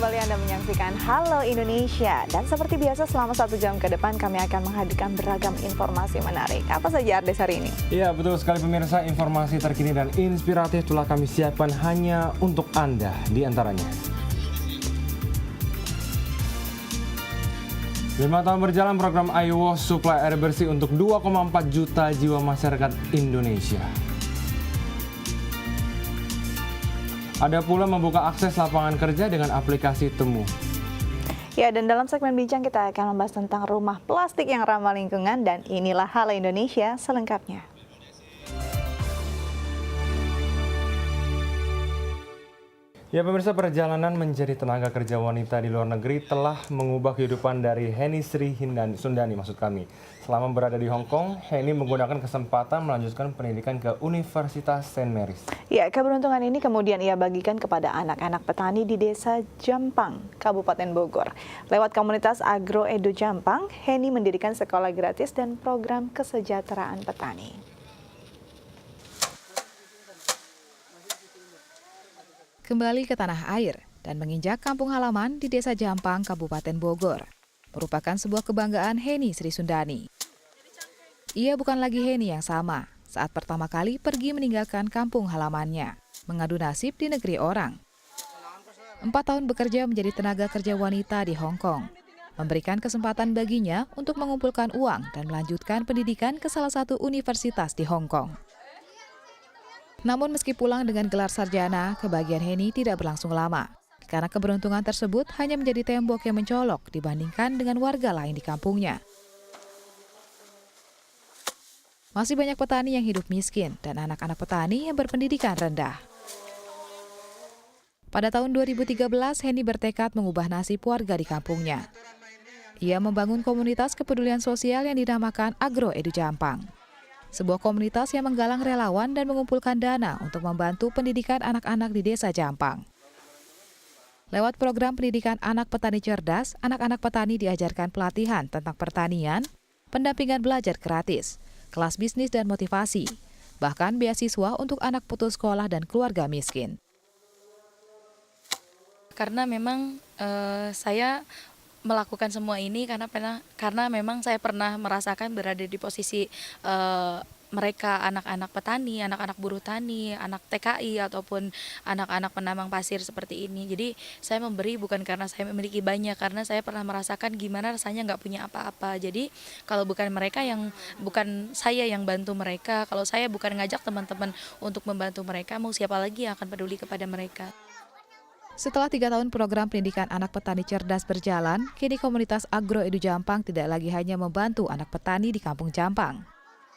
kembali Anda menyaksikan Halo Indonesia. Dan seperti biasa selama 1 jam ke depan kami akan menghadirkan beragam informasi menarik. Apa saja Ardes hari ini? Iya betul sekali pemirsa, informasi terkini dan inspiratif telah kami siapkan hanya untuk Anda. Di antaranya 5 tahun berjalan program iWash suplai air bersih untuk 2,4 juta jiwa masyarakat Indonesia. Ada pula membuka akses lapangan kerja dengan aplikasi Temu. Ya, dan dalam segmen bincang kita akan membahas tentang rumah plastik yang ramah lingkungan dan inilah Halo Indonesia selengkapnya. Ya pemirsa, perjalanan menjadi tenaga kerja wanita di luar negeri telah mengubah kehidupan dari Heni Sri Sundani maksud kami. Selama berada di Hong Kong, Heni menggunakan kesempatan melanjutkan pendidikan ke Universitas Saint Mary's. Ya, keberuntungan ini kemudian ia bagikan kepada anak-anak petani di Desa Jampang, Kabupaten Bogor. Lewat komunitas Agro Edu Jampang, Heni mendirikan sekolah gratis dan program kesejahteraan petani. Kembali ke tanah air dan menginjak kampung halaman di Desa Jampang, Kabupaten Bogor, merupakan sebuah kebanggaan Heni Sri Sundani. Ia bukan lagi Heni yang sama saat pertama kali pergi meninggalkan kampung halamannya, mengadu nasib di negeri orang. 4 tahun bekerja menjadi tenaga kerja wanita di Hong Kong, memberikan kesempatan baginya untuk mengumpulkan uang dan melanjutkan pendidikan ke salah satu universitas di Hong Kong. Namun meski pulang dengan gelar sarjana, kebahagiaan Heni tidak berlangsung lama. Karena keberuntungan tersebut hanya menjadi tembok yang mencolok dibandingkan dengan warga lain di kampungnya. Masih banyak petani yang hidup miskin dan anak-anak petani yang berpendidikan rendah. Pada tahun 2013, Heni bertekad mengubah nasib warga di kampungnya. Ia membangun komunitas kepedulian sosial yang dinamakan Agro Edu Jampang. Sebuah komunitas yang menggalang relawan dan mengumpulkan dana untuk membantu pendidikan anak-anak di Desa Jampang. Lewat program pendidikan anak petani cerdas, anak-anak petani diajarkan pelatihan tentang pertanian, pendampingan belajar gratis, kelas bisnis dan motivasi, bahkan beasiswa untuk anak putus sekolah dan keluarga miskin. Karena memang saya melakukan semua ini karena memang saya pernah merasakan berada di posisi mereka, anak-anak petani, anak-anak buruh tani, anak TKI ataupun anak-anak penambang pasir seperti ini. Jadi saya memberi bukan karena saya memiliki banyak, karena saya pernah merasakan gimana rasanya nggak punya apa-apa. Jadi kalau bukan saya yang bantu mereka, kalau saya bukan ngajak teman-teman untuk membantu mereka, mau siapa lagi yang akan peduli kepada mereka. Setelah 3 tahun program pendidikan anak petani cerdas berjalan, kini komunitas Agro Edu Jampang tidak lagi hanya membantu anak petani di kampung Jampang.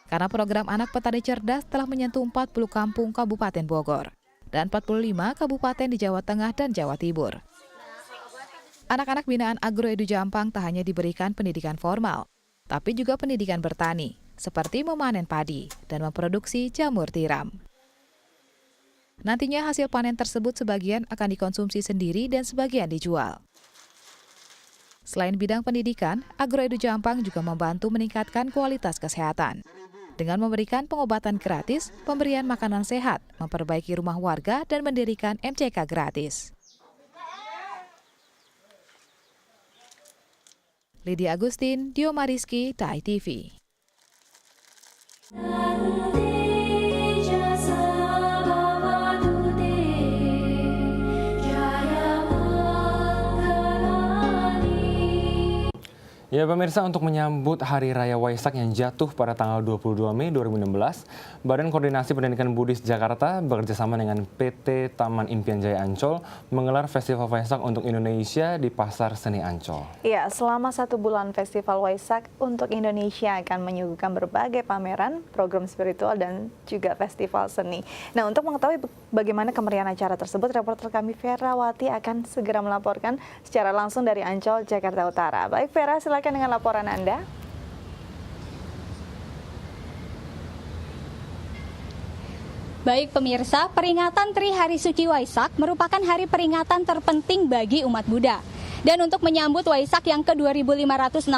Karena program anak petani cerdas telah menyentuh 40 kampung Kabupaten Bogor dan 45 kabupaten di Jawa Tengah dan Jawa Timur. Anak-anak binaan Agro Edu Jampang tak hanya diberikan pendidikan formal, tapi juga pendidikan bertani, seperti memanen padi dan memproduksi jamur tiram. Nantinya hasil panen tersebut sebagian akan dikonsumsi sendiri dan sebagian dijual. Selain bidang pendidikan, Agro Edu Jampang juga membantu meningkatkan kualitas kesehatan. Dengan memberikan pengobatan gratis, pemberian makanan sehat, memperbaiki rumah warga, dan mendirikan MCK gratis. Lydia Agustin, Dio Mariski, TAI TV. Ya pemirsa, untuk menyambut Hari Raya Waisak yang jatuh pada tanggal 22 Mei 2016, Badan Koordinasi Pendidikan Buddhis Jakarta bekerjasama dengan PT Taman Impian Jaya Ancol menggelar Festival Waisak untuk Indonesia di Pasar Seni Ancol. Ya, selama 1 bulan Festival Waisak untuk Indonesia akan menyuguhkan berbagai pameran, program spiritual, dan juga festival seni. Nah, untuk mengetahui bagaimana kemeriahan acara tersebut, reporter kami Vera Wati akan segera melaporkan secara langsung dari Ancol, Jakarta Utara. Baik Vera, silakan dengan laporan Anda. Baik pemirsa, peringatan Tri Hari Suci Waisak merupakan hari peringatan terpenting bagi umat Buddha. Dan untuk menyambut Waisak yang ke-2560,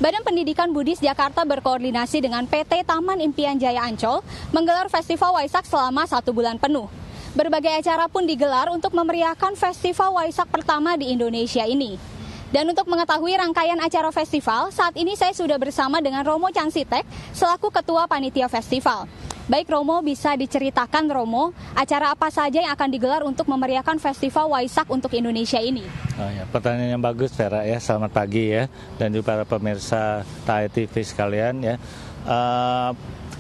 Badan Pendidikan Buddhis Jakarta berkoordinasi dengan PT Taman Impian Jaya Ancol menggelar Festival Waisak selama 1 bulan penuh. Berbagai acara pun digelar untuk memeriahkan Festival Waisak pertama di Indonesia ini. Dan untuk mengetahui rangkaian acara festival, saat ini saya sudah bersama dengan Romo Cansitek selaku Ketua Panitia Festival. Baik Romo, bisa diceritakan Romo, acara apa saja yang akan digelar untuk memeriahkan Festival Waisak untuk Indonesia ini? Oh ya, pertanyaan yang bagus Vera ya, selamat pagi ya, dan juga para pemirsa TAI TV sekalian ya.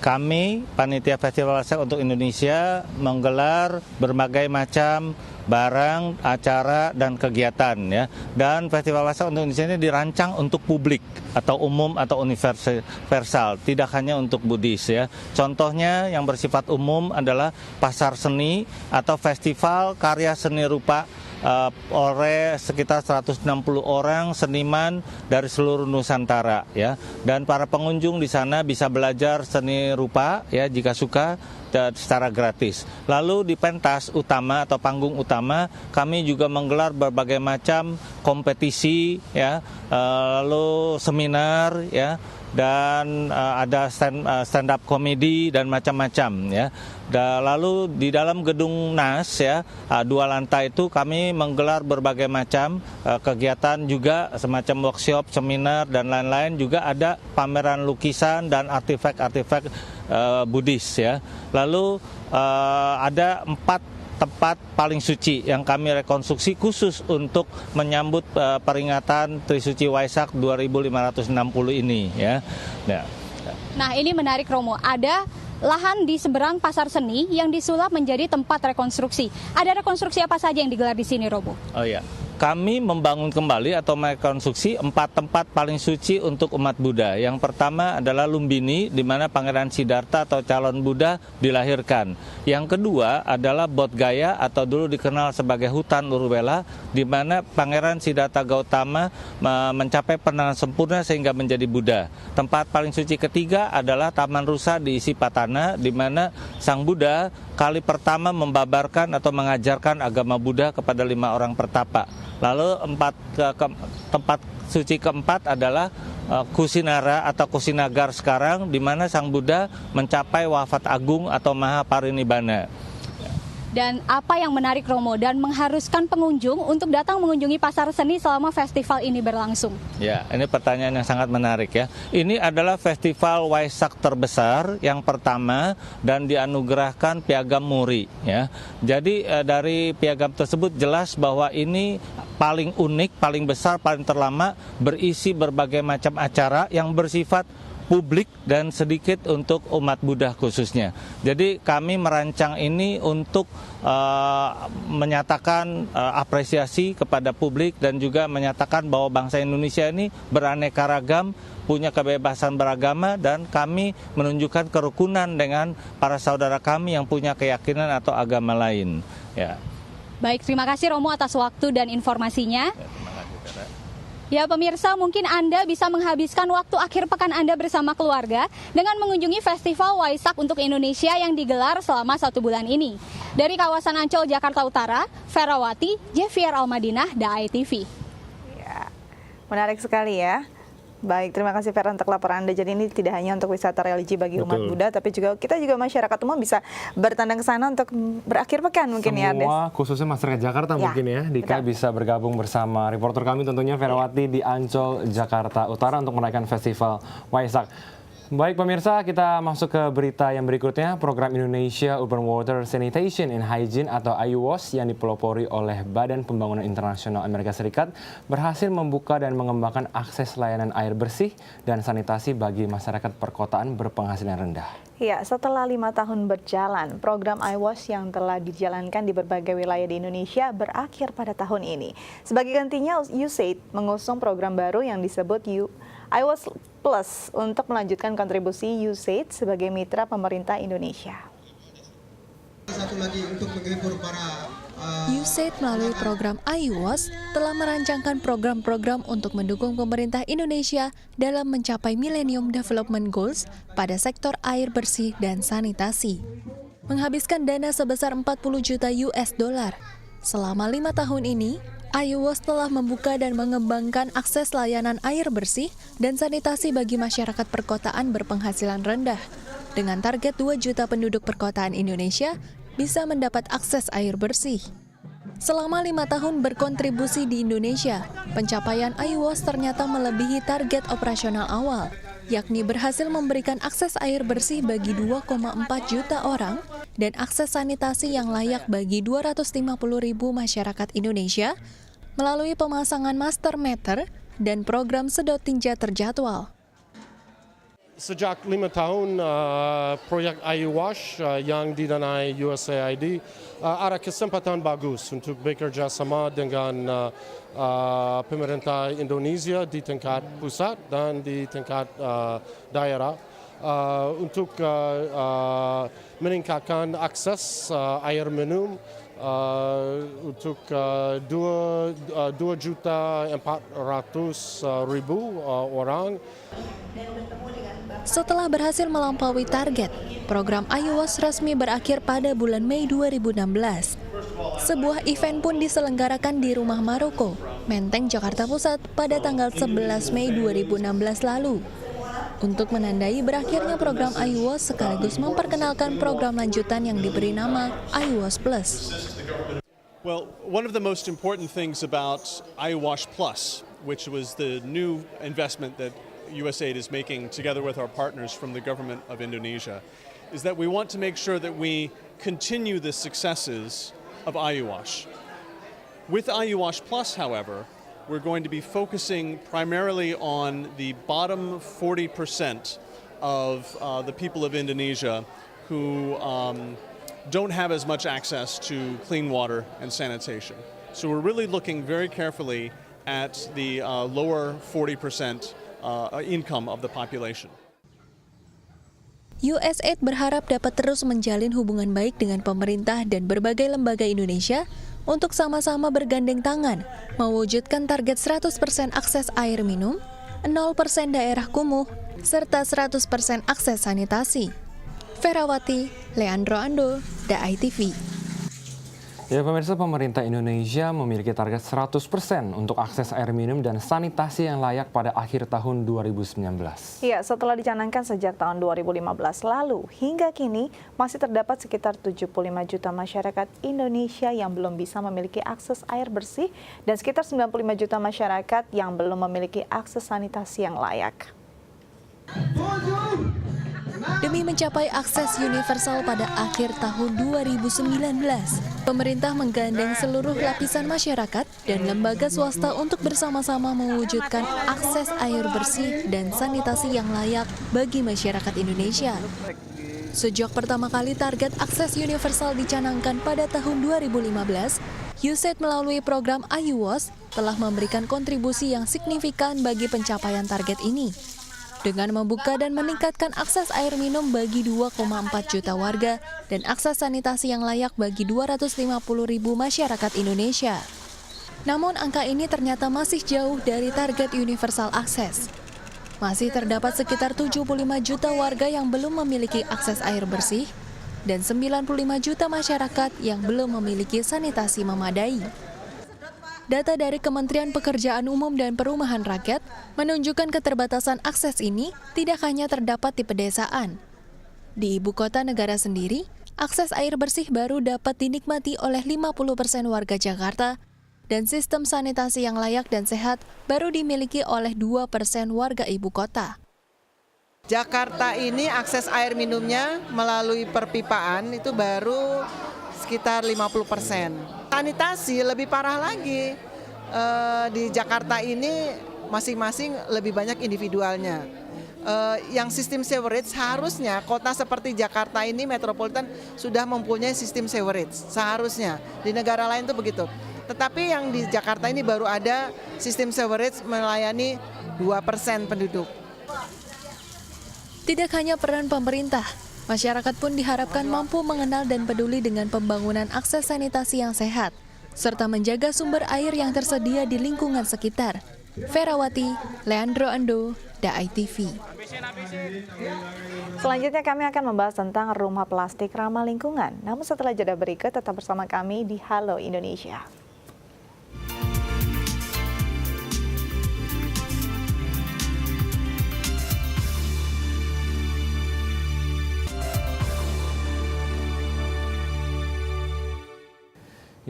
Kami Panitia Festival Waisak untuk Indonesia menggelar berbagai macam barang, acara, dan kegiatan ya. Dan Festival Waisak untuk Indonesia ini dirancang untuk publik atau umum atau universal, tidak hanya untuk Buddhis ya. Contohnya yang bersifat umum adalah pasar seni atau festival karya seni rupa oleh sekitar 160 orang seniman dari seluruh Nusantara ya. Dan para pengunjung di sana bisa belajar seni rupa ya jika suka secara gratis. Lalu di pentas utama atau panggung utama kami juga menggelar berbagai macam kompetisi ya, lalu seminar ya, dan ada stand up komedi dan macam-macam ya. Lalu di dalam gedung NAS ya, 2 lantai itu kami menggelar berbagai macam kegiatan juga, semacam workshop, seminar dan lain-lain. Juga ada pameran lukisan dan artefak-artefak Buddhis ya. Lalu ada 4 tempat paling suci yang kami rekonstruksi khusus untuk menyambut peringatan Trisuci Waisak 2560 ini ya. Nah, ini menarik Romo, ada lahan di seberang pasar seni yang disulap menjadi tempat rekonstruksi. Ada rekonstruksi apa saja yang digelar di sini, Romo? Oh ya, kami membangun kembali atau merekonstruksi 4 tempat paling suci untuk umat Buddha. Yang pertama adalah Lumbini, di mana Pangeran Siddhartha atau calon Buddha dilahirkan. Yang kedua adalah Bodh Gaya atau dulu dikenal sebagai hutan Uruvela, di mana Pangeran Siddhartha Gautama mencapai penanaman sempurna sehingga menjadi Buddha. Tempat paling suci ketiga adalah Taman Rusa di Sipatana, di mana Sang Buddha kali pertama membabarkan atau mengajarkan agama Buddha kepada 5 orang pertapa. Lalu tempat suci keempat adalah Kusinara atau Kusinagar sekarang, di mana Sang Buddha mencapai wafat agung atau maha parinibbana. Dan apa yang menarik Romo dan mengharuskan pengunjung untuk datang mengunjungi pasar seni selama festival ini berlangsung? Ya, ini pertanyaan yang sangat menarik ya. Ini adalah festival Waisak terbesar yang pertama dan dianugerahkan Piagam Muri ya. Jadi dari piagam tersebut jelas bahwa ini paling unik, paling besar, paling terlama, berisi berbagai macam acara yang bersifat publik dan sedikit untuk umat Buddha khususnya. Jadi kami merancang ini untuk menyatakan apresiasi kepada publik dan juga menyatakan bahwa bangsa Indonesia ini beraneka ragam, punya kebebasan beragama, dan kami menunjukkan kerukunan dengan para saudara kami yang punya keyakinan atau agama lain. Ya. Baik, terima kasih Romo atas waktu dan informasinya. Ya pemirsa, mungkin Anda bisa menghabiskan waktu akhir pekan Anda bersama keluarga dengan mengunjungi Festival Waisak untuk Indonesia yang digelar selama 1 bulan ini. Dari kawasan Ancol, Jakarta Utara, Ferawati, Jevier Almadinah, TAI TV. Ya, menarik sekali ya. Baik, terima kasih Vera untuk laporan Anda. Jadi ini tidak hanya untuk wisata religi bagi umat Buddha, tapi juga kita juga masyarakat umum bisa bertandang ke sana untuk berakhir pekan mungkin ya. Semua khususnya masyarakat Jakarta ya, mungkin ya. Dika bisa bergabung bersama reporter kami tentunya Ferawati di Ancol, Jakarta Utara untuk merayakan Festival Waisak. Baik pemirsa, kita masuk ke berita yang berikutnya. Program Indonesia Urban Water Sanitation and Hygiene atau IUWAS yang dipelopori oleh Badan Pembangunan Internasional Amerika Serikat berhasil membuka dan mengembangkan akses layanan air bersih dan sanitasi bagi masyarakat perkotaan berpenghasilan rendah. Ya, setelah 5 tahun berjalan, program IUWAS yang telah dijalankan di berbagai wilayah di Indonesia berakhir pada tahun ini. Sebagai gantinya, USAID mengusung program baru yang disebut IUWAS Plus untuk melanjutkan kontribusi USAID sebagai mitra pemerintah Indonesia. Satu lagi untuk menghibur para USAID melalui program IUWAS telah merancangkan program-program untuk mendukung pemerintah Indonesia dalam mencapai Millennium Development Goals pada sektor air bersih dan sanitasi. Menghabiskan dana sebesar 40 juta US dollar. Selama 5 tahun ini, IUWAS telah membuka dan mengembangkan akses layanan air bersih dan sanitasi bagi masyarakat perkotaan berpenghasilan rendah. Dengan target 2 juta penduduk perkotaan Indonesia bisa mendapat akses air bersih. Selama 5 tahun berkontribusi di Indonesia, pencapaian IWOS ternyata melebihi target operasional awal, yakni berhasil memberikan akses air bersih bagi 2,4 juta orang dan akses sanitasi yang layak bagi 250.000 masyarakat Indonesia melalui pemasangan master meter dan program sedot tinja terjadwal. Sejak 5 tahun proyek IWOS yang didanai USAID ada kesempatan bagus untuk bekerja sama dengan pemerintah Indonesia di tingkat pusat dan di tingkat daerah untuk meningkatkan akses air minum untuk 2.400.000 orang. Setelah berhasil melampaui target, program IWOS resmi berakhir pada bulan Mei 2016. Sebuah event pun diselenggarakan di Rumah Maroko, Menteng, Jakarta Pusat pada tanggal 11 Mei 2016 lalu. Untuk menandai berakhirnya program IWOS sekaligus memperkenalkan program lanjutan yang diberi nama IWOS Plus. Well, one of the most important things about IWOS Plus, which was the new investment that USAID is making together with our partners from the government of Indonesia, is that we want to make sure that we continue the successes of IWOS. With IWOS Plus, however, we're going to be focusing primarily on the bottom 40% of the people of Indonesia who don't have as much access to clean water and sanitation. So we're really looking very carefully at the lower 40% income of the population. USAID berharap dapat terus menjalin hubungan baik dengan pemerintah dan berbagai lembaga Indonesia untuk sama-sama bergandeng tangan mewujudkan target 100% akses air minum, 0% daerah kumuh, serta 100% akses sanitasi. Ferawati, Leandro Ando, DAI TV. Ya pemirsa, pemerintah Indonesia memiliki target 100% untuk akses air minum dan sanitasi yang layak pada akhir tahun 2019. Ya, setelah dicanangkan sejak tahun 2015 lalu, hingga kini masih terdapat sekitar 75 juta masyarakat Indonesia yang belum bisa memiliki akses air bersih dan sekitar 95 juta masyarakat yang belum memiliki akses sanitasi yang layak. Demi mencapai akses universal pada akhir tahun 2019, pemerintah menggandeng seluruh lapisan masyarakat dan lembaga swasta untuk bersama-sama mewujudkan akses air bersih dan sanitasi yang layak bagi masyarakat Indonesia. Sejak pertama kali target akses universal dicanangkan pada tahun 2015, USAID melalui program IWOS telah memberikan kontribusi yang signifikan bagi pencapaian target ini. Dengan membuka dan meningkatkan akses air minum bagi 2,4 juta warga dan akses sanitasi yang layak bagi 250.000 masyarakat Indonesia. Namun angka ini ternyata masih jauh dari target universal akses. Masih terdapat sekitar 75 juta warga yang belum memiliki akses air bersih dan 95 juta masyarakat yang belum memiliki sanitasi memadai. Data dari Kementerian Pekerjaan Umum dan Perumahan Rakyat menunjukkan keterbatasan akses ini tidak hanya terdapat di pedesaan. Di ibu kota negara sendiri, akses air bersih baru dapat dinikmati oleh 50% warga Jakarta dan sistem sanitasi yang layak dan sehat baru dimiliki oleh 2% warga ibu kota. Jakarta ini akses air minumnya melalui perpipaan itu baru sekitar 50%. Sanitasi lebih parah lagi. Di Jakarta ini masing-masing lebih banyak individualnya. Yang sistem sewerage harusnya kota seperti Jakarta ini metropolitan sudah mempunyai sistem sewerage. Seharusnya di negara lain itu begitu. Tetapi yang di Jakarta ini baru ada sistem sewerage melayani 2% penduduk. Tidak hanya peran pemerintah, masyarakat pun diharapkan mampu mengenal dan peduli dengan pembangunan akses sanitasi yang sehat, serta menjaga sumber air yang tersedia di lingkungan sekitar. Ferawati, Leandro Ando, DAI TV. Selanjutnya kami akan membahas tentang rumah plastik ramah lingkungan. Namun setelah jeda berikut, tetap bersama kami di Halo Indonesia.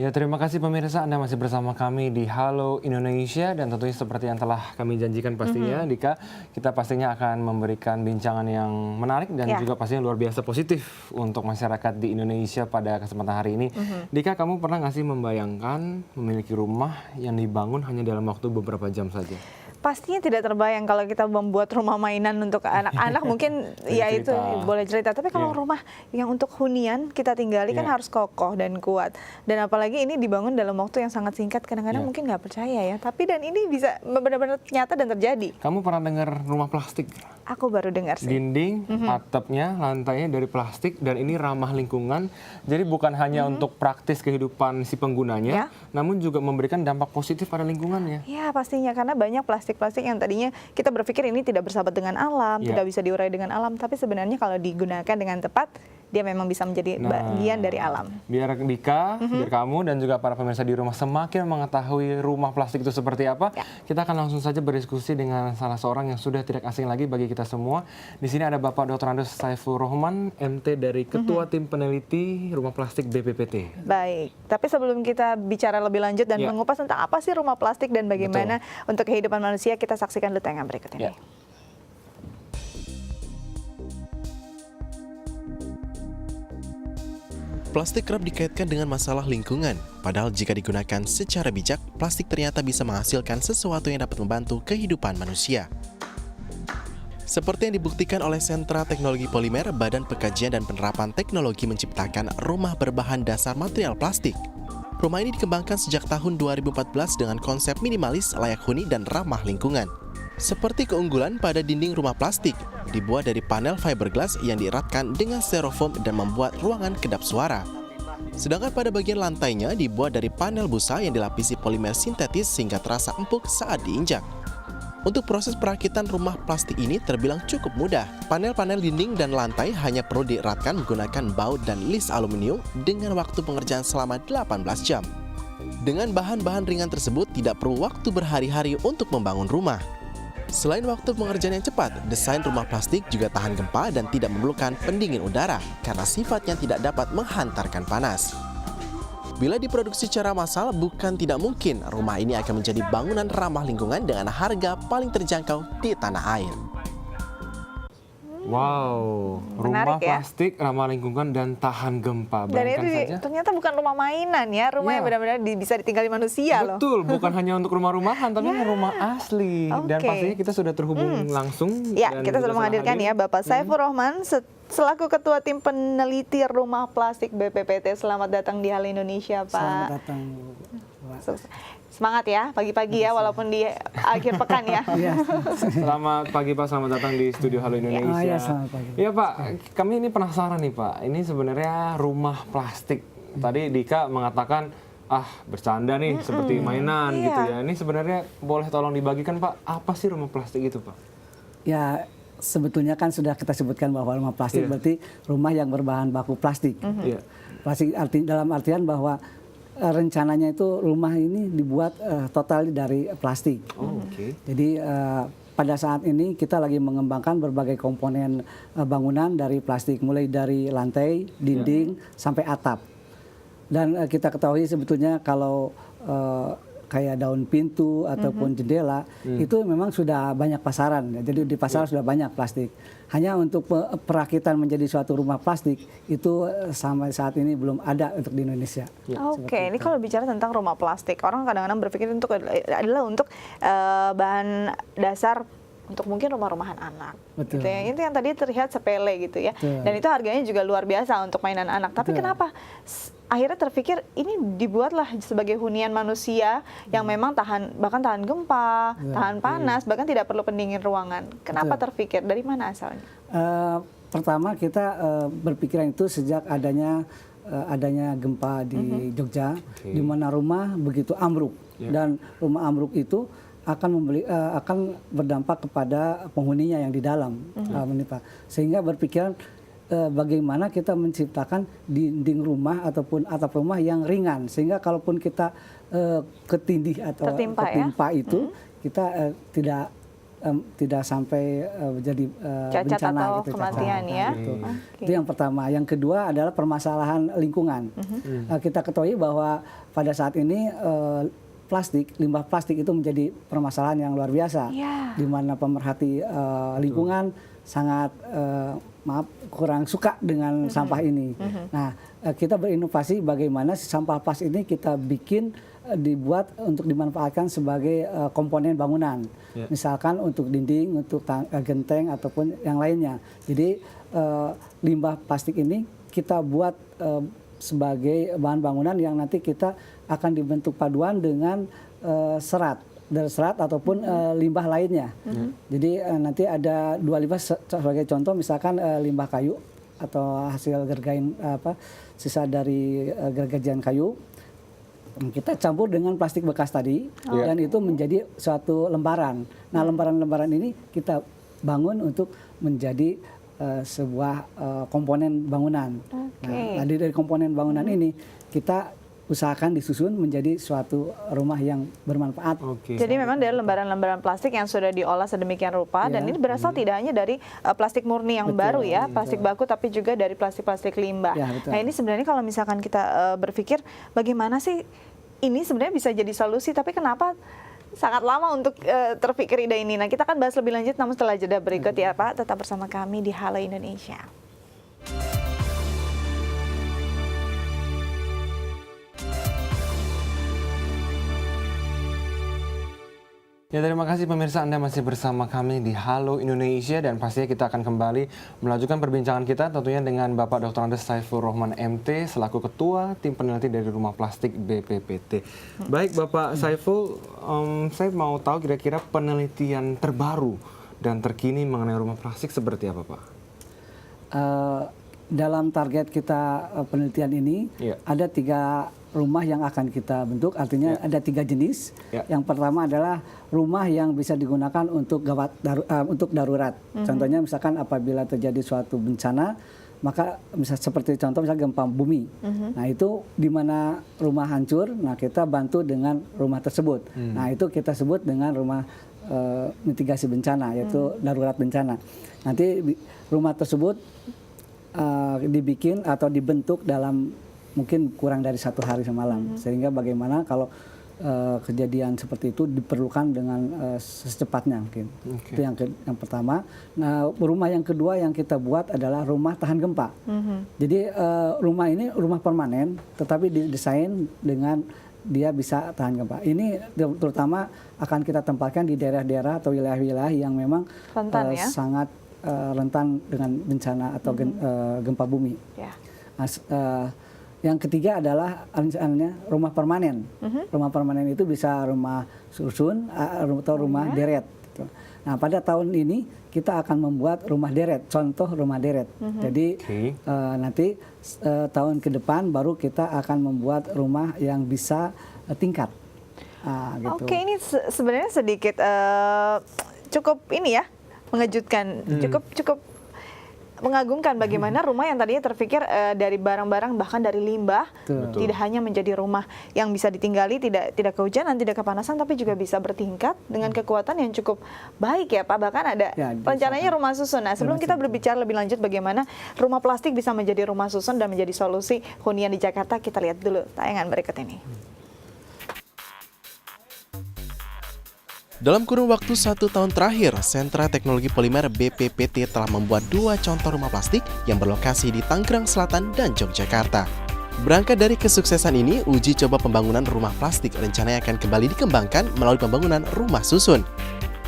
Ya, terima kasih pemirsa, Anda masih bersama kami di Halo Indonesia, dan tentunya seperti yang telah kami janjikan pastinya, Dika, kita pastinya akan memberikan bincangan yang menarik dan juga pastinya luar biasa positif untuk masyarakat di Indonesia pada kesempatan hari ini. Dika, kamu pernah nggak sih membayangkan memiliki rumah yang dibangun hanya dalam waktu beberapa jam saja? Pastinya tidak terbayang kalau kita membuat rumah mainan untuk anak-anak mungkin ya itu boleh cerita. Tapi kalau rumah yang untuk hunian kita tinggali kan harus kokoh dan kuat. Dan apalagi ini dibangun dalam waktu yang sangat singkat, kadang-kadang mungkin nggak percaya ya. Tapi dan ini bisa benar-benar nyata dan terjadi. Kamu pernah dengar rumah plastik? Aku baru dengar sih. Dinding, atapnya, lantainya dari plastik, dan ini ramah lingkungan. Jadi bukan hanya untuk praktis kehidupan si penggunanya, namun juga memberikan dampak positif pada lingkungannya. Ya pastinya, karena banyak plastik yang tadinya kita berpikir ini tidak bersahabat dengan alam, tidak bisa diurai dengan alam, tapi sebenarnya kalau digunakan dengan tepat, dia memang bisa menjadi bagian dari alam. Biar Dika, biar kamu dan juga para pemirsa di rumah semakin mengetahui rumah plastik itu seperti apa, kita akan langsung saja berdiskusi dengan salah seorang yang sudah tidak asing lagi bagi kita semua. Di sini ada Bapak Dr. Andes Saiful Rohman, MT dari Ketua Tim Peneliti Rumah Plastik BPPT. Baik, tapi sebelum kita bicara lebih lanjut dan mengupas tentang apa sih rumah plastik dan bagaimana untuk kehidupan manusia, kita saksikan dulu tayangan berikut ini. Plastik kerap dikaitkan dengan masalah lingkungan, padahal jika digunakan secara bijak, plastik ternyata bisa menghasilkan sesuatu yang dapat membantu kehidupan manusia. Seperti yang dibuktikan oleh Sentra Teknologi Polimer Badan Pengkajian dan Penerapan Teknologi menciptakan rumah berbahan dasar material plastik. Rumah ini dikembangkan sejak tahun 2014 dengan konsep minimalis, layak huni, dan ramah lingkungan. Seperti keunggulan pada dinding rumah plastik, dibuat dari panel fiberglass yang dieratkan dengan styrofoam dan membuat ruangan kedap suara. Sedangkan pada bagian lantainya dibuat dari panel busa yang dilapisi polimer sintetis sehingga terasa empuk saat diinjak. Untuk proses perakitan rumah plastik ini terbilang cukup mudah. Panel-panel dinding dan lantai hanya perlu dieratkan menggunakan baut dan lis aluminium dengan waktu pengerjaan selama 18 jam. Dengan bahan-bahan ringan tersebut tidak perlu waktu berhari-hari untuk membangun rumah. Selain waktu pengerjaan yang cepat, desain rumah plastik juga tahan gempa dan tidak memerlukan pendingin udara karena sifatnya tidak dapat menghantarkan panas. Bila diproduksi secara massal, bukan tidak mungkin rumah ini akan menjadi bangunan ramah lingkungan dengan harga paling terjangkau di tanah air. Wow, rumah plastik ramah lingkungan dan tahan gempa. Dan itu ternyata bukan rumah mainan ya, rumah yang benar-benar bisa ditinggali manusia loh. Betul, bukan hanya untuk rumah-rumahan, tapi rumah asli. Dan pastinya kita sudah terhubung langsung. Ya, kita sudah menghadirkan ya Bapak Saiful Rohman selaku Ketua Tim Peneliti Rumah Plastik BPPT. Selamat datang di Halo Indonesia, Pak. Selamat datang, Pak. Semangat ya, pagi-pagi ya, walaupun di akhir pekan ya. Selamat pagi Pak, selamat datang di studio Halo Indonesia. Selamat pagi. Iya Pak, kami ini penasaran nih Pak, ini sebenarnya rumah plastik. Tadi Dika mengatakan, bercanda nih, seperti mainan gitu ya. Ini sebenarnya boleh tolong dibagikan Pak, apa sih rumah plastik itu Pak? Ya, sebetulnya kan sudah kita sebutkan bahwa rumah plastik berarti rumah yang berbahan baku plastik. Plastik dalam artian bahwa rencananya itu rumah ini dibuat total dari plastik. Jadi pada saat ini kita lagi mengembangkan berbagai komponen bangunan dari plastik, mulai dari lantai, dinding, sampai atap. Dan kita ketahui sebetulnya kalau kayak daun pintu ataupun jendela itu memang sudah banyak pasaran. Jadi di pasaran sudah banyak plastik. Hanya untuk perakitan menjadi suatu rumah plastik itu sampai saat ini belum ada untuk di Indonesia. Oke, ini kalau bicara tentang rumah plastik, orang kadang-kadang berpikir adalah untuk bahan dasar untuk mungkin rumah-rumahan anak. Gitu ya. Itu yang tadi terlihat sepele gitu ya. Dan itu harganya juga luar biasa untuk mainan anak. Tapi kenapa akhirnya terpikir ini dibuatlah sebagai hunian manusia yang memang bahkan tahan gempa, tahan panas, bahkan tidak perlu pendingin ruangan. Kenapa terpikir? Dari mana asalnya? Pertama kita berpikiran itu sejak adanya gempa di Jogja, di mana rumah begitu ambruk. Dan rumah ambruk itu akan berdampak kepada penghuninya yang di dalam, sehingga berpikiran bagaimana kita menciptakan dinding rumah ataupun atap rumah yang ringan, sehingga kalaupun kita ketindih atau tertimpa itu kita tidak tidak sampai jadi cacat bencana atau gitu, kematian cacat. ya. Gitu. Oke. Itu yang pertama. Yang kedua adalah permasalahan lingkungan. Kita ketahui bahwa pada saat ini limbah plastik itu menjadi permasalahan yang luar biasa, di mana pemerhati lingkungan sangat kurang suka dengan sampah ini. Nah, kita berinovasi bagaimana sampah plastik ini kita bikin dibuat untuk dimanfaatkan sebagai komponen bangunan, misalkan untuk dinding, untuk genteng ataupun yang lainnya. Jadi limbah plastik ini kita buat sebagai bahan bangunan yang nanti kita akan dibentuk paduan dengan serat ataupun limbah lainnya. Jadi nanti ada 2 limbah sebagai contoh, misalkan limbah kayu atau hasil gergain sisa dari gergajian kayu. Kita campur dengan plastik bekas tadi dan itu menjadi suatu lembaran. Nah, lembaran-lembaran ini kita bangun untuk menjadi sebuah komponen bangunan. Nah, dari komponen bangunan ini kita usahakan disusun menjadi suatu rumah yang bermanfaat. Jadi memang dari lembaran-lembaran plastik yang sudah diolah sedemikian rupa dan ini berasal tidak hanya dari plastik murni yang baru ya, plastik baku, tapi juga dari plastik-plastik limbah. Nah, ini sebenarnya kalau misalkan kita berpikir bagaimana sih ini sebenarnya bisa jadi solusi, tapi kenapa sangat lama untuk terpikir ide ini? Nah, kita akan bahas lebih lanjut namun setelah jeda berikut ya Pak. Tetap bersama kami di Halo Indonesia. Ya, terima kasih pemirsa, Anda masih bersama kami di Halo Indonesia dan pastinya kita akan kembali melanjutkan perbincangan kita tentunya dengan Bapak Dr. Andes Saiful Rohman MT selaku Ketua Tim Peneliti dari Rumah Plastik BPPT. Baik Bapak Saiful, saya mau tahu kira-kira penelitian terbaru dan terkini mengenai rumah plastik seperti apa Pak? Dalam target kita penelitian ini ada 3 rumah yang akan kita bentuk, artinya ada 3 jenis. Yang pertama adalah rumah yang bisa digunakan untuk untuk darurat. Contohnya misalkan apabila terjadi suatu bencana, maka misalnya seperti contoh misalnya gempa bumi. Nah, itu di mana rumah hancur, nah kita bantu dengan rumah tersebut. Nah, itu kita sebut dengan rumah mitigasi bencana, yaitu darurat bencana. Nanti rumah tersebut dibikin atau dibentuk dalam mungkin kurang dari 1 hari semalam, sehingga bagaimana kalau kejadian seperti itu diperlukan dengan secepatnya mungkin. Itu yang pertama. Nah, rumah yang kedua yang kita buat adalah rumah tahan gempa. Jadi rumah ini rumah permanen, tetapi didesain dengan dia bisa tahan gempa. Ini terutama akan kita tempatkan di daerah-daerah atau wilayah-wilayah yang memang rentan, sangat rentan dengan bencana atau gempa bumi. Yang ketiga adalah rumah permanen. Rumah permanen itu bisa rumah susun atau rumah deret. Gitu. Nah, pada tahun ini kita akan membuat rumah deret, contoh rumah deret. Jadi nanti tahun ke depan baru kita akan membuat rumah yang bisa tingkat. Gitu. Oke, ini sebenarnya sedikit cukup ini ya, mengejutkan, cukup mengagumkan bagaimana rumah yang tadinya terpikir dari barang-barang bahkan dari limbah tidak hanya menjadi rumah yang bisa ditinggali, tidak kehujanan, tidak kepanasan, tapi juga bisa bertingkat dengan kekuatan yang cukup baik ya Pak. Bahkan ada rencananya rumah susun. Nah, sebelum kita berbicara lebih lanjut bagaimana rumah plastik bisa menjadi rumah susun dan menjadi solusi hunian di Jakarta, kita lihat dulu tayangan berikut ini. Dalam kurun waktu 1 tahun terakhir, Sentra Teknologi Polimer BPPT telah membuat 2 contoh rumah plastik yang berlokasi di Tangerang Selatan dan Yogyakarta. Berangkat dari kesuksesan ini, uji coba pembangunan rumah plastik rencananya akan kembali dikembangkan melalui pembangunan rumah susun.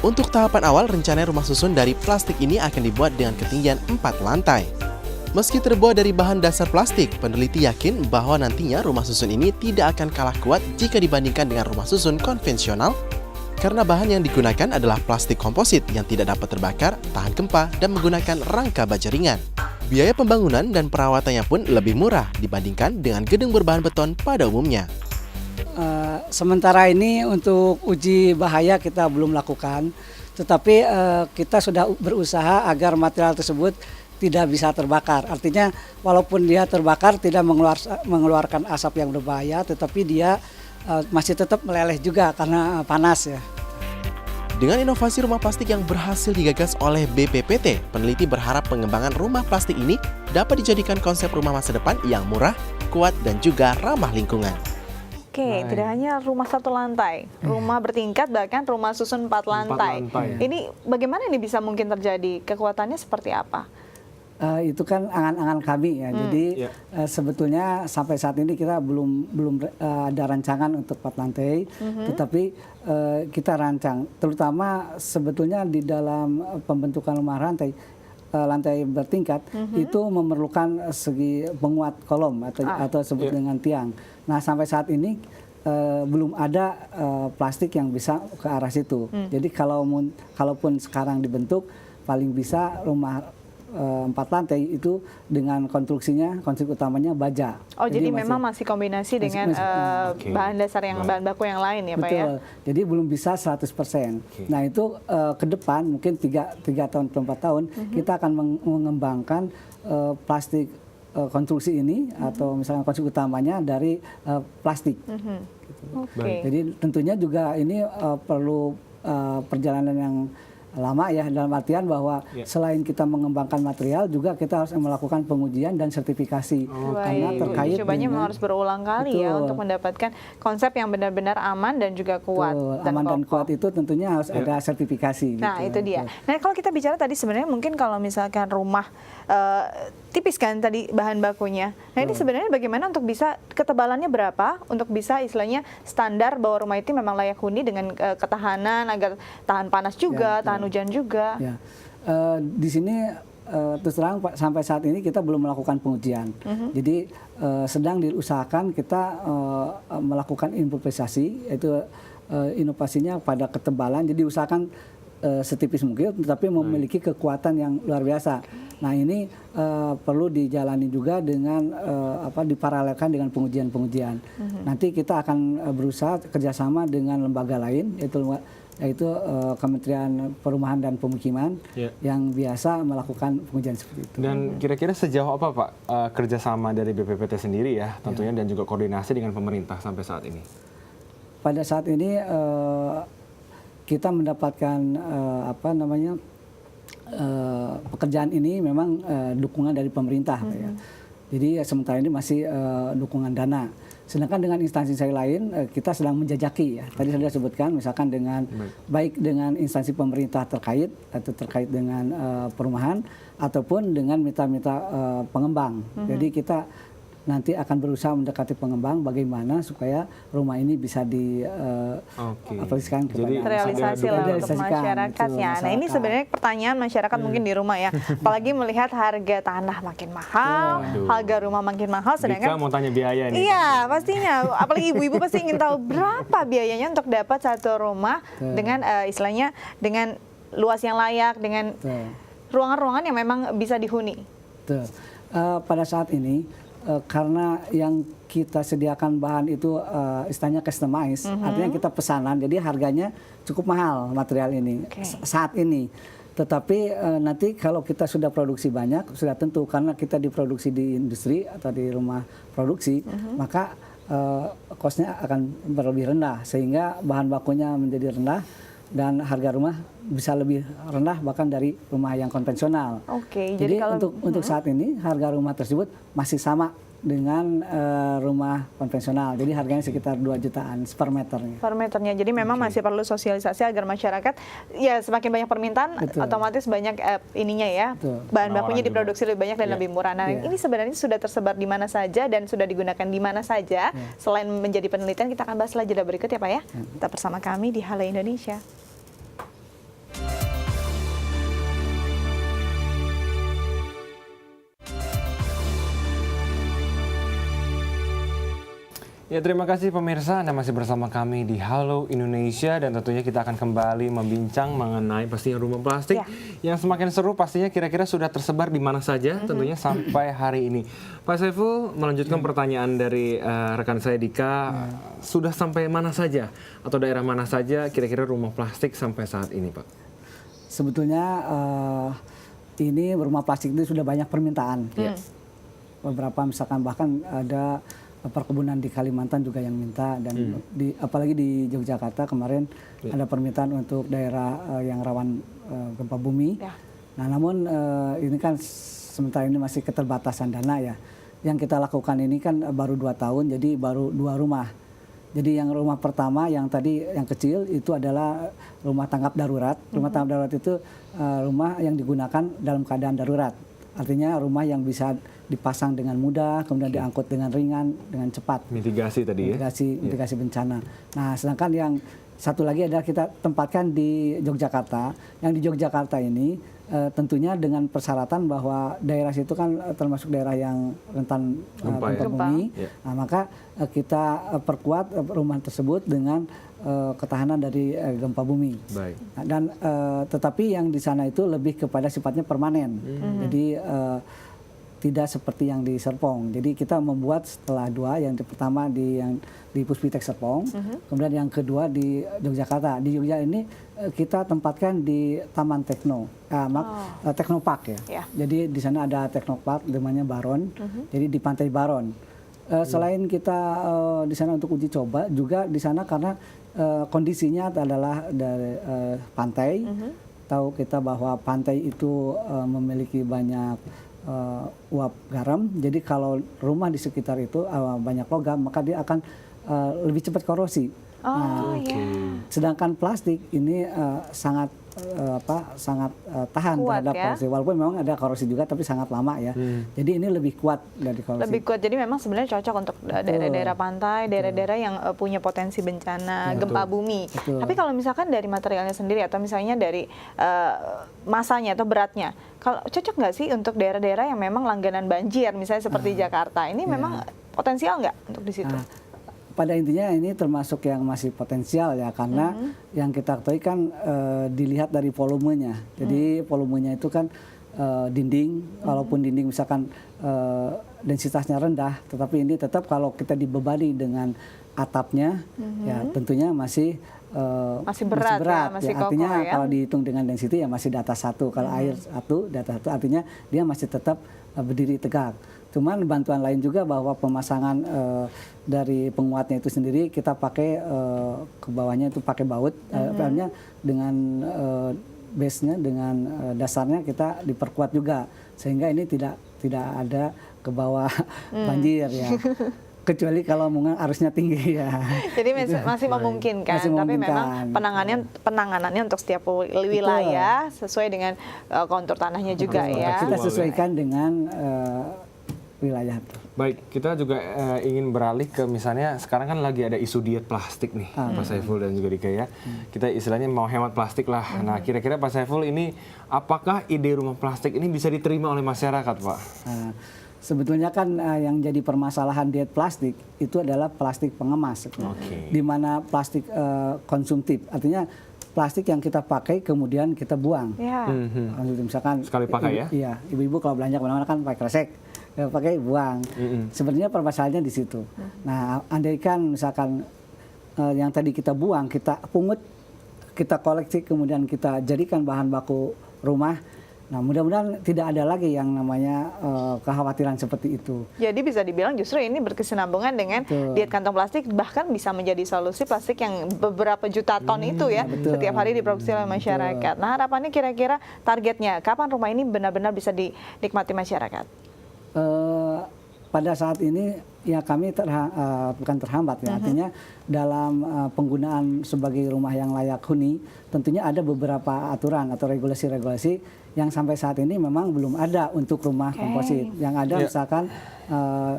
Untuk tahapan awal, rencananya rumah susun dari plastik ini akan dibuat dengan ketinggian 4 lantai. Meski terbuat dari bahan dasar plastik, peneliti yakin bahwa nantinya rumah susun ini tidak akan kalah kuat jika dibandingkan dengan rumah susun konvensional, karena bahan yang digunakan adalah plastik komposit yang tidak dapat terbakar, tahan gempa, dan menggunakan rangka baja ringan. Biaya pembangunan dan perawatannya pun lebih murah dibandingkan dengan gedung berbahan beton pada umumnya. Sementara ini untuk uji bahaya kita belum lakukan, tetapi kita sudah berusaha agar material tersebut tidak bisa terbakar. Artinya walaupun dia terbakar tidak mengeluarkan asap yang berbahaya, tetapi dia masih tetap meleleh juga karena panas ya. Dengan inovasi rumah plastik yang berhasil digagas oleh BPPT, peneliti berharap pengembangan rumah plastik ini dapat dijadikan konsep rumah masa depan yang murah, kuat, dan juga ramah lingkungan. Oke, tidak hanya rumah satu lantai, rumah bertingkat, bahkan rumah susun 4 lantai. Ini bagaimana ini bisa mungkin terjadi? Kekuatannya seperti apa? Itu kan angan-angan kami ya. Jadi sebetulnya sampai saat ini kita belum ada rancangan untuk 4 lantai, tetapi kita rancang. Terutama sebetulnya di dalam pembentukan rumah lantai bertingkat itu memerlukan segi penguat kolom atau sebut dengan tiang. Nah sampai saat ini belum ada plastik yang bisa ke arah situ. Jadi kalaupun sekarang dibentuk paling bisa rumah 4 lantai itu dengan konstruksi utamanya baja. Oh jadi memang masih kombinasi dengan bahan dasar bahan baku yang lain ya Pak ya? Betul, jadi belum bisa 100%. Nah itu ke depan mungkin 3 tahun atau 4 tahun kita akan mengembangkan plastik konstruksi ini atau misalnya konstruksi utamanya dari plastik. Jadi tentunya juga ini perlu perjalanan yang lama ya, dalam artian bahwa selain kita mengembangkan material juga kita harus melakukan pengujian dan sertifikasi karena terkait cobanya memang harus berulang kali ya untuk mendapatkan konsep yang benar-benar aman dan juga kuat. Aman dan kuat itu tentunya harus ada sertifikasi. Nah itu dia. Nah kalau kita bicara tadi sebenarnya mungkin kalau misalkan rumah tipis kan tadi bahan bakunya. Nah ini sebenarnya bagaimana untuk bisa ketebalannya berapa untuk bisa istilahnya standar bahwa rumah itu memang layak huni dengan ketahanan agar tahan panas juga, tahan hujan juga. Ya. Di sini terus terang sampai saat ini kita belum melakukan pengujian. Jadi sedang diusahakan kita melakukan improvisasi, yaitu inovasinya pada ketebalan. Jadi usahakan setipis mungkin, tetapi memiliki kekuatan yang luar biasa. Nah ini perlu dijalani juga dengan diparalelkan dengan pengujian-pengujian. Nanti kita akan berusaha kerjasama dengan lembaga lain, yaitu Kementerian Perumahan dan Pemukiman yang biasa melakukan pengujian seperti itu. Dan kira-kira sejauh apa Pak kerjasama dari BPPT sendiri ya tentunya dan juga koordinasi dengan pemerintah sampai saat ini? Pada saat ini kita mendapatkan pekerjaan ini memang dukungan dari pemerintah, ya. Jadi sementara ini masih dukungan dana. Sedangkan dengan instansi lain kita sedang menjajaki ya. Tadi saya sebutkan misalkan dengan baik dengan instansi pemerintah terkait atau terkait dengan perumahan ataupun dengan mitra-mitra pengembang. Jadi kita nanti akan berusaha mendekati pengembang bagaimana supaya rumah ini bisa diaplikasikan kepada realisasi untuk masyarakat ya. Nah ini sebenarnya pertanyaan masyarakat mungkin di rumah ya. Apalagi melihat harga tanah makin mahal, harga rumah makin mahal. Sedangkan Dika mau tanya biaya nih. Iya pastinya. Apalagi ibu-ibu pasti ingin tahu berapa biayanya untuk dapat satu rumah dengan istilahnya dengan luas yang layak, dengan ruangan-ruangan yang memang bisa dihuni. Pada saat ini karena yang kita sediakan bahan itu istilahnya customized, artinya kita pesanan, jadi harganya cukup mahal material ini saat ini. Tetapi nanti kalau kita sudah produksi banyak, sudah tentu karena kita diproduksi di industri atau di rumah produksi, maka cost-nya akan lebih rendah sehingga bahan bakunya menjadi rendah dan harga rumah bisa lebih rendah bahkan dari rumah yang konvensional. Jadi kalau, untuk saat ini harga rumah tersebut masih sama dengan rumah konvensional. Jadi harganya sekitar 2 jutaan per meternya. Per meternya. Jadi memang masih perlu sosialisasi agar masyarakat ya semakin banyak permintaan otomatis banyak ininya ya. Bahan bakunya diproduksi lebih banyak dan lebih murah. Nah, ini sebenarnya sudah tersebar di mana saja dan sudah digunakan di mana saja. Selain menjadi penelitian, kita akan bahas setelah jeda berikut ya Pak ya. Tetap bersama kami di Halo Indonesia. Ya terima kasih pemirsa, Anda masih bersama kami di Halo Indonesia dan tentunya kita akan kembali membincang mengenai pastinya rumah plastik yang semakin seru pastinya kira-kira sudah tersebar di mana saja tentunya sampai hari ini. Pak Saiful melanjutkan pertanyaan dari rekan saya Dika, sudah sampai mana saja atau daerah mana saja kira-kira rumah plastik sampai saat ini Pak? Sebetulnya ini rumah plastik itu sudah banyak permintaan. Beberapa misalkan bahkan ada perkebunan di Kalimantan juga yang minta, dan apalagi di Yogyakarta kemarin ada permintaan untuk daerah yang rawan gempa bumi. Nah, namun ini kan sementara ini masih keterbatasan dana ya. Yang kita lakukan ini kan baru 2 tahun, jadi baru 2 rumah. Jadi yang rumah pertama yang tadi yang kecil itu adalah rumah tanggap darurat. Rumah tanggap darurat itu rumah yang digunakan dalam keadaan darurat. Artinya rumah yang bisa dipasang dengan mudah, kemudian diangkut dengan ringan, dengan cepat. Mitigasi tadi ya? Mitigasi bencana. Nah, sedangkan yang satu lagi adalah kita tempatkan di Yogyakarta. Yang di Yogyakarta ini tentunya dengan persyaratan bahwa daerah situ kan termasuk daerah yang rentan gempa bumi. Nah, maka kita perkuat rumah tersebut dengan ketahanan dari gempa bumi. Baik. Nah, dan tetapi yang di sana itu lebih kepada sifatnya permanen. Jadi tidak seperti yang di Serpong. Jadi kita membuat setelah 2, yang pertama di Puspitek Serpong, kemudian yang kedua di Yogyakarta. Di Yogyakarta ini kita tempatkan di Taman Teknopark ya. Jadi di sana ada Teknopark namanya Baron. Jadi di Pantai Baron. Selain kita di sana untuk uji coba, juga di sana karena kondisinya adalah dari pantai. Tahu kita bahwa pantai itu memiliki banyak uap garam. Jadi kalau rumah di sekitar itu banyak logam, maka dia akan lebih cepat korosi. Sedangkan plastik ini sangat tahan kuat, terhadap korosi. Walaupun memang ada korosi juga, tapi sangat lama ya. Jadi ini lebih kuat dari korosi. Lebih kuat. Jadi memang sebenarnya cocok untuk daerah-daerah pantai, daerah-daerah yang punya potensi bencana gempa bumi. Tapi kalau misalkan dari materialnya sendiri atau misalnya dari masanya atau beratnya, kalau cocok nggak sih untuk daerah-daerah yang memang langganan banjir, misalnya seperti Jakarta, ini memang potensial nggak untuk di situ? Pada intinya ini termasuk yang masih potensial ya, karena yang kita ketahui kan dilihat dari volumenya. Jadi volumenya itu kan dinding, walaupun dinding misalkan densitasnya rendah, tetapi ini tetap kalau kita dibebani dengan atapnya, ya tentunya masih berat ya, masih kokoh, artinya ya? Kalau dihitung dengan density ya masih di atas 1. Kalau air 1, di atas 1, artinya dia masih tetap berdiri tegak. Cuman bantuan lain juga bahwa pemasangan dari penguatnya itu sendiri kita pakai ke bawahnya itu pakai baut, artinya dengan base-nya, dengan dasarnya kita diperkuat juga, sehingga ini tidak ada ke bawah banjir ya. Kecuali kalau mungkin arusnya tinggi ya. Jadi masih memungkinkan, tapi memang penanganannya untuk setiap wilayah sesuai dengan kontur tanahnya juga ya. Kita sesuaikan dengan wilayah. Baik, kita juga ingin beralih ke misalnya sekarang kan lagi ada isu diet plastik nih, Pak Saiful dan juga Dika ya. Kita istilahnya mau hemat plastik lah. Nah, kira-kira Pak Saiful ini apakah ide rumah plastik ini bisa diterima oleh masyarakat, Pak? Sebetulnya kan yang jadi permasalahan diet plastik itu adalah plastik pengemas, di mana plastik konsumtif, artinya plastik yang kita pakai kemudian kita buang. Misalkan sekali pakai ya? Iya, ibu-ibu kalau belanja kemana-mana kan pakai kresek, pakai buang. Sebenarnya permasalahannya di situ. Nah, andaikan misalkan yang tadi kita buang, kita pungut, kita koleksi, kemudian kita jadikan bahan baku rumah. Nah, mudah-mudahan tidak ada lagi yang namanya kekhawatiran seperti itu. Jadi bisa dibilang justru ini berkesinambungan dengan diet kantong plastik, bahkan bisa menjadi solusi plastik yang beberapa juta ton itu ya, setiap hari diproduksi oleh masyarakat. Nah, harapannya kira-kira targetnya, kapan rumah ini benar-benar bisa dinikmati masyarakat? Pada saat ini ya kami bukan terhambat ya, artinya dalam penggunaan sebagai rumah yang layak huni, tentunya ada beberapa aturan atau regulasi-regulasi yang sampai saat ini memang belum ada untuk rumah komposit. Yang ada misalkan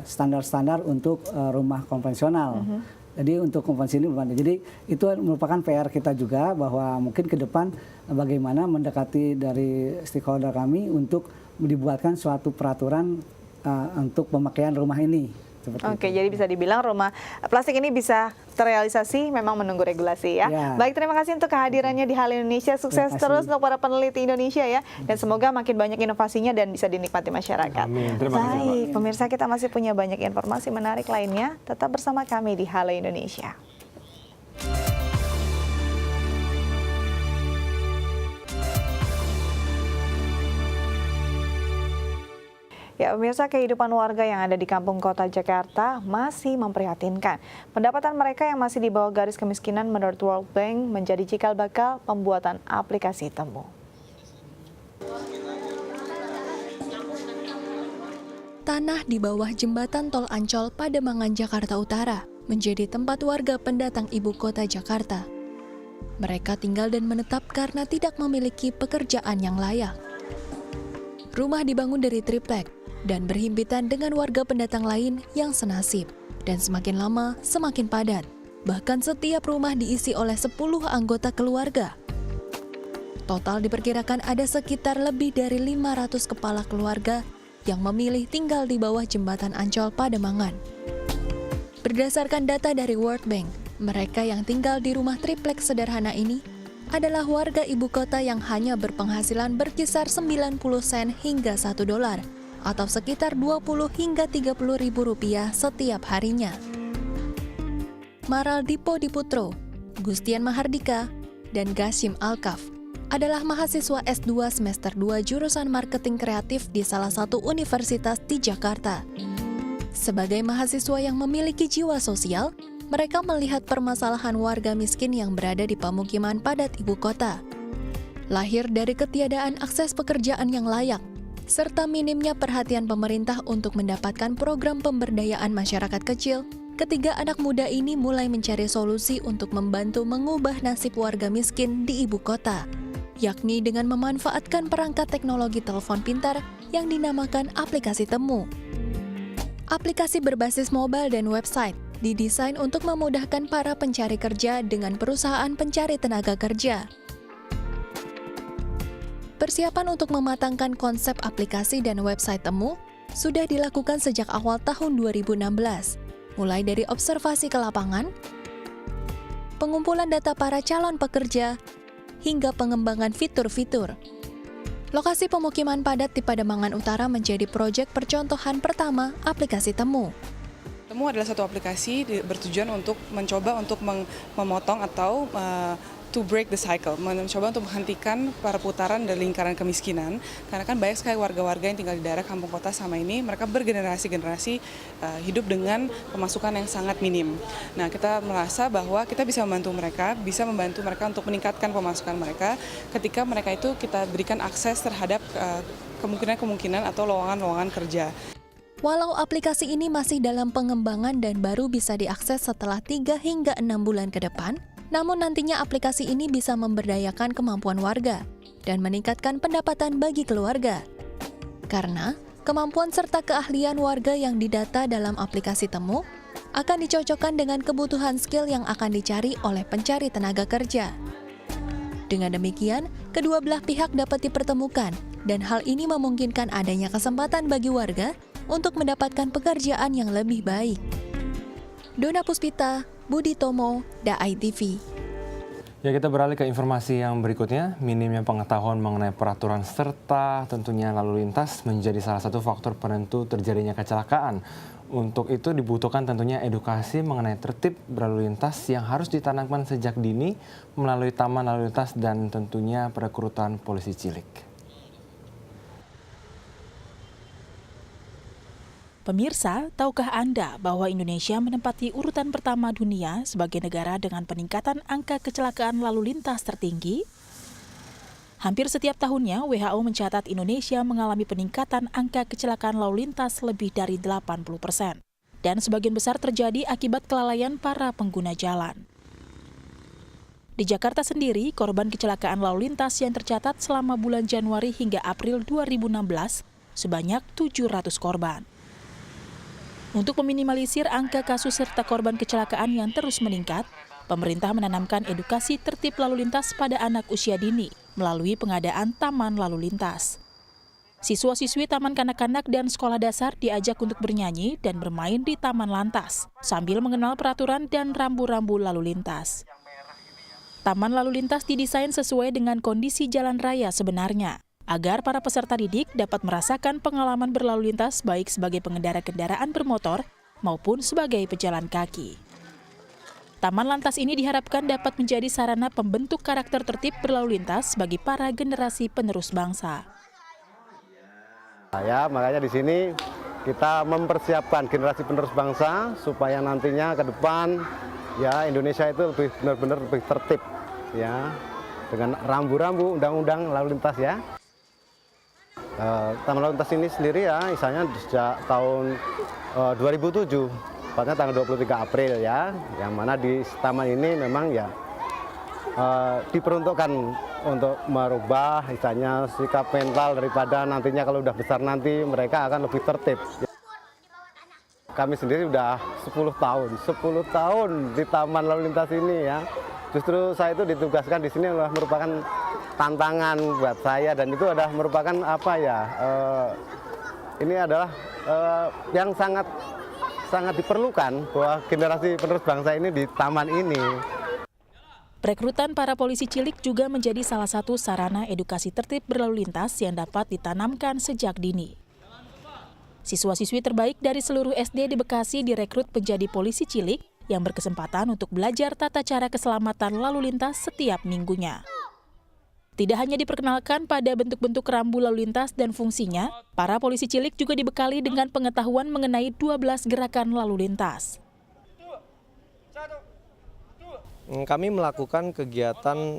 standar-standar untuk rumah konvensional. Jadi untuk konvensi ini belum ada. Jadi itu merupakan PR kita juga, bahwa mungkin ke depan bagaimana mendekati dari stakeholder kami untuk dibuatkan suatu peraturan untuk pemakaian rumah ini. Oke, jadi bisa dibilang rumah plastik ini bisa terrealisasi, memang menunggu regulasi ya. Baik, terima kasih untuk kehadirannya di Halo Indonesia. Sukses terus untuk para peneliti Indonesia ya. Dan semoga makin banyak inovasinya dan bisa dinikmati masyarakat. Amin. Terima kasih, Pak. Baik, pemirsa, kita masih punya banyak informasi menarik lainnya. Tetap bersama kami di Halo Indonesia. Ya, pemirsa, kehidupan warga yang ada di kampung kota Jakarta masih memprihatinkan. Pendapatan mereka yang masih di bawah garis kemiskinan menurut World Bank menjadi cikal bakal pembuatan aplikasi Temu. Tanah di bawah jembatan Tol Ancol Pademangan, Jakarta Utara menjadi tempat warga pendatang ibu kota Jakarta. Mereka tinggal dan menetap karena tidak memiliki pekerjaan yang layak. Rumah dibangun dari triplek dan berhimpitan dengan warga pendatang lain yang senasib. Dan semakin lama, semakin padat. Bahkan setiap rumah diisi oleh 10 anggota keluarga. Total diperkirakan ada sekitar lebih dari 500 kepala keluarga yang memilih tinggal di bawah jembatan Ancol Pademangan. Berdasarkan data dari World Bank, mereka yang tinggal di rumah triplek sederhana ini adalah warga ibu kota yang hanya berpenghasilan berkisar 90 sen hingga $1 atau sekitar 20 hingga 30 ribu rupiah setiap harinya. Maral Dipo Diputro, Gustian Mahardika, dan Gashim Alkaf adalah mahasiswa S2 semester 2 jurusan marketing kreatif di salah satu universitas di Jakarta. Sebagai mahasiswa yang memiliki jiwa sosial, mereka melihat permasalahan warga miskin yang berada di pemukiman padat ibu kota. Lahir dari ketiadaan akses pekerjaan yang layak, serta minimnya perhatian pemerintah untuk mendapatkan program pemberdayaan masyarakat kecil, ketiga anak muda ini mulai mencari solusi untuk membantu mengubah nasib warga miskin di ibu kota, yakni dengan memanfaatkan perangkat teknologi telepon pintar yang dinamakan aplikasi Temu. Aplikasi berbasis mobile dan website didesain untuk memudahkan para pencari kerja dengan perusahaan pencari tenaga kerja. Persiapan untuk mematangkan konsep aplikasi dan website Temu sudah dilakukan sejak awal tahun 2016, mulai dari observasi ke lapangan, pengumpulan data para calon pekerja, hingga pengembangan fitur-fitur. Lokasi pemukiman padat di Pademangan Utara menjadi proyek percontohan pertama aplikasi Temu. Temu adalah satu aplikasi bertujuan untuk mencoba untuk memotong atau to break the cycle, mencoba untuk menghentikan perputaran dari lingkaran kemiskinan, karena kan banyak sekali warga-warga yang tinggal di daerah kampung kota sama ini, mereka bergenerasi-generasi hidup dengan pemasukan yang sangat minim. Nah, kita merasa bahwa kita bisa membantu mereka untuk meningkatkan pemasukan mereka ketika mereka itu kita berikan akses terhadap kemungkinan-kemungkinan atau lowongan-lowongan kerja. Walau aplikasi ini masih dalam pengembangan dan baru bisa diakses setelah 3 hingga 6 bulan ke depan, namun nantinya aplikasi ini bisa memberdayakan kemampuan warga dan meningkatkan pendapatan bagi keluarga. Karena kemampuan serta keahlian warga yang didata dalam aplikasi Temu akan dicocokkan dengan kebutuhan skill yang akan dicari oleh pencari tenaga kerja. Dengan demikian, kedua belah pihak dapat dipertemukan dan hal ini memungkinkan adanya kesempatan bagi warga untuk mendapatkan pekerjaan yang lebih baik. Dona Puspita, Budi Tomo, Daai TV. Ya, kita beralih ke informasi yang berikutnya. Minimnya pengetahuan mengenai peraturan serta tentunya lalu lintas menjadi salah satu faktor penentu terjadinya kecelakaan. Untuk itu dibutuhkan tentunya edukasi mengenai tertib berlalu lintas yang harus ditanamkan sejak dini melalui taman lalu lintas dan tentunya perekrutan polisi cilik. Pemirsa, tahukah Anda bahwa Indonesia menempati urutan pertama dunia sebagai negara dengan peningkatan angka kecelakaan lalu lintas tertinggi? Hampir setiap tahunnya, WHO mencatat Indonesia mengalami peningkatan angka kecelakaan lalu lintas lebih dari 80%. Dan sebagian besar terjadi akibat kelalaian para pengguna jalan. Di Jakarta sendiri, korban kecelakaan lalu lintas yang tercatat selama bulan Januari hingga April 2016 sebanyak 700 korban. Untuk meminimalisir angka kasus serta korban kecelakaan yang terus meningkat, pemerintah menanamkan edukasi tertib lalu lintas pada anak usia dini melalui pengadaan taman lalu lintas. Siswa-siswi taman kanak-kanak dan sekolah dasar diajak untuk bernyanyi dan bermain di taman lantas, sambil mengenal peraturan dan rambu-rambu lalu lintas. Taman lalu lintas didesain sesuai dengan kondisi jalan raya sebenarnya, agar para peserta didik dapat merasakan pengalaman berlalu lintas baik sebagai pengendara kendaraan bermotor maupun sebagai pejalan kaki. Taman lantas ini diharapkan dapat menjadi sarana pembentuk karakter tertib berlalu lintas bagi para generasi penerus bangsa. Ya, makanya di sini kita mempersiapkan generasi penerus bangsa supaya nantinya ke depan ya Indonesia itu lebih benar-benar lebih tertib ya dengan rambu-rambu undang-undang lalu lintas ya. Taman lalu lintas ini sendiri ya misalnya sejak tahun 2007, tepatnya tanggal 23 April ya, yang mana di taman ini memang ya diperuntukkan untuk merubah misalnya sikap mental daripada nantinya kalau udah besar nanti mereka akan lebih tertib. Kami sendiri udah 10 tahun di Taman Lalu Lintas ini ya. Justru saya itu ditugaskan di sini adalah merupakan tantangan buat saya dan itu adalah merupakan apa ya? Ini adalah yang sangat diperlukan bahwa generasi penerus bangsa ini di taman ini. Perekrutan para polisi cilik juga menjadi salah satu sarana edukasi tertib berlalu lintas yang dapat ditanamkan sejak dini. Siswa-siswi terbaik dari seluruh SD di Bekasi direkrut menjadi polisi cilik yang berkesempatan untuk belajar tata cara keselamatan lalu lintas setiap minggunya. Tidak hanya diperkenalkan pada bentuk-bentuk rambu lalu lintas dan fungsinya, para polisi cilik juga dibekali dengan pengetahuan mengenai 12 gerakan lalu lintas. Kami melakukan kegiatan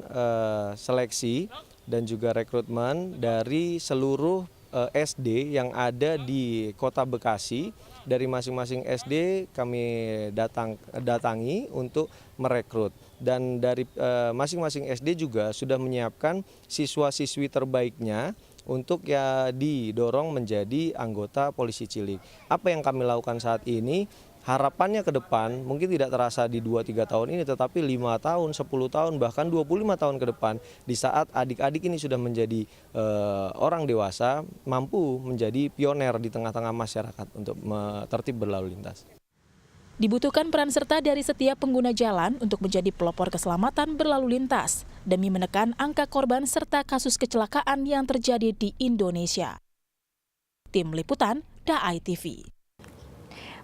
seleksi dan juga rekrutmen dari seluruh SD yang ada di Kota Bekasi. Dari masing-masing SD kami datangi untuk merekrut. Dan dari masing-masing SD juga sudah menyiapkan siswa-siswi terbaiknya untuk ya didorong menjadi anggota polisi cilik. Apa yang kami lakukan saat ini? Harapannya ke depan mungkin tidak terasa di 2-3 tahun ini, tetapi 5 tahun, 10 tahun, bahkan 25 tahun ke depan di saat adik-adik ini sudah menjadi orang dewasa, mampu menjadi pioner di tengah-tengah masyarakat untuk tertib berlalu lintas. Dibutuhkan peran serta dari setiap pengguna jalan untuk menjadi pelopor keselamatan berlalu lintas demi menekan angka korban serta kasus kecelakaan yang terjadi di Indonesia. Tim Liputan, DAI TV.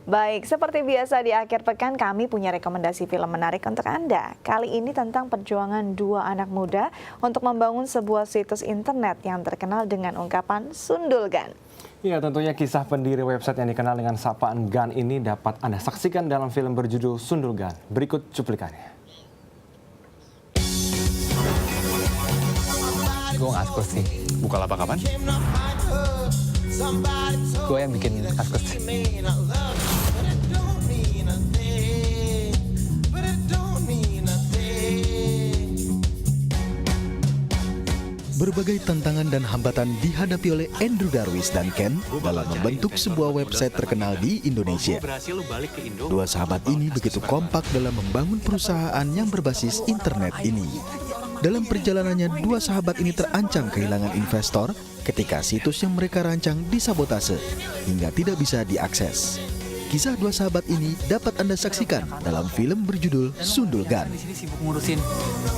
Baik, seperti biasa di akhir pekan kami punya rekomendasi film menarik untuk Anda. Kali ini tentang perjuangan dua anak muda untuk membangun sebuah situs internet yang terkenal dengan ungkapan Sundul Gan. Ya, tentunya kisah pendiri website yang dikenal dengan sapaan Gan ini dapat Anda saksikan dalam film berjudul Sundul Gan. Berikut cuplikannya. Gue ngaskus sih. Bukalapak kapan? Gue yang bikin Kaskus. Berbagai tantangan dan hambatan dihadapi oleh Andrew Darwis dan Ken dalam membentuk sebuah website terkenal di Indonesia. Dua sahabat ini begitu kompak dalam membangun perusahaan yang berbasis internet ini. Dalam perjalanannya, dua sahabat ini terancam kehilangan investor ketika situs yang mereka rancang disabotase hingga tidak bisa diakses. Kisah dua sahabat ini dapat Anda saksikan dalam film berjudul Sundul Gan. Di sini sibuk ngurusin.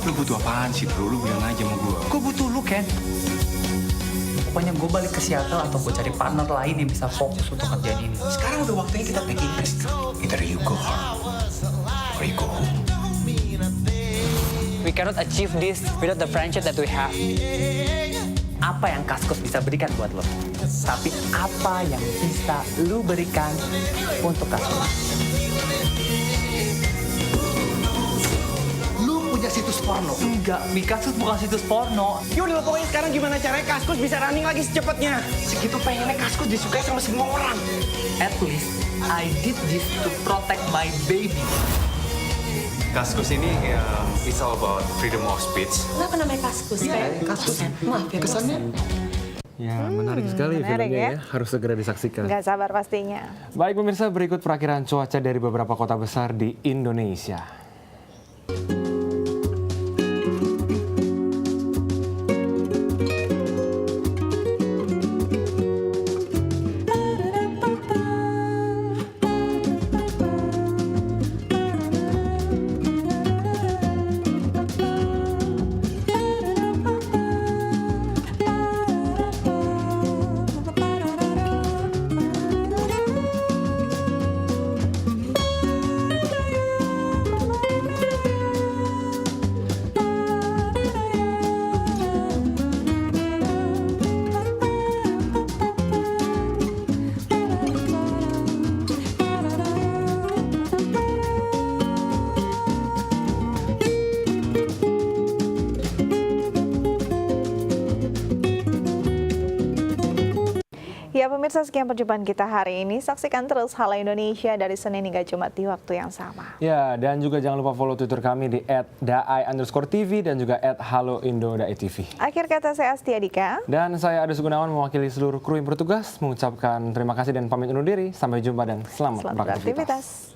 Lu butuh apaan sih bro? Lu bilang aja sama gue. Gue butuh lu, Ken. Pokoknya gue balik ke Seattle atau gue cari partner lain yang bisa fokus untuk kerjaan ini. Sekarang udah waktunya kita take risk. Either you go hard or you go home. We cannot achieve this without the friendship that we have. Apa yang Kaskus bisa berikan buat lo? Tapi apa yang bisa lu berikan untuk Kaskus? Lu punya situs porno? Enggak, Kaskus bukan situs porno. Yaudah pokoknya sekarang gimana caranya Kaskus bisa running lagi secepatnya? Segitu pengennya Kaskus disukai sama semua orang. At least, I did this to protect my baby. Kaskus ini it's all about freedom of speech. Kenapa namanya Kaskus? Kaskus. Maaf ya, kesannya. Ya, menarik sekali menarik filmnya ya. Harus segera disaksikan. Nggak sabar pastinya. Baik pemirsa, berikut perakiran cuaca dari beberapa kota besar di Indonesia. Ya pemirsa, sekian perjumpaan kita hari ini. Saksikan terus Hala Indonesia dari Senin hingga Jumat di waktu yang sama. Ya, dan juga jangan lupa follow Twitter kami di @daai_tv dan juga @haloindo_tv. Akhir kata saya Astia Dika. Dan saya Adus Gunawan mewakili seluruh kru yang bertugas mengucapkan terima kasih dan pamit undur diri. Sampai jumpa dan selamat beraktivitas.